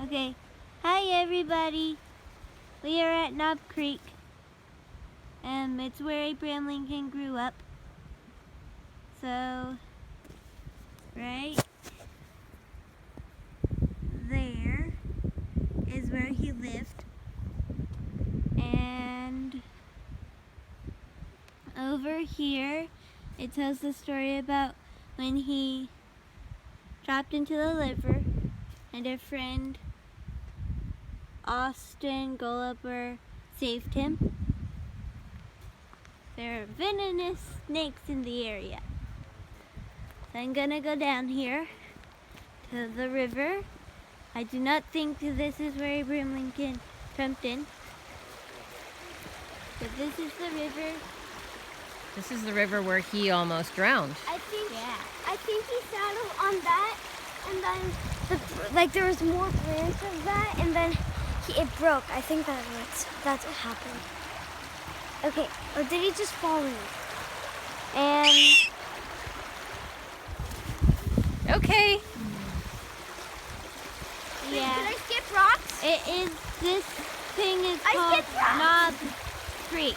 Okay. Hi everybody. We are at Knob Creek. It's where Abraham Lincoln grew up. So, right there is where he lived. And over here, it tells the story about when he dropped into the river and a friend, Austin Gulliver, saved him. There are venomous snakes in the area. So I'm gonna go down here to the river. I do not think this is where Abraham Lincoln jumped in. But this is the river. This is the river where he almost drowned. I think he sat on that, and then there was more branch of that, and then it broke. I think that's what happened. Okay, or did he just fall in? And Okay. Yeah. Did I skip rocks? This thing is I called skipped rocks. Knob Creek.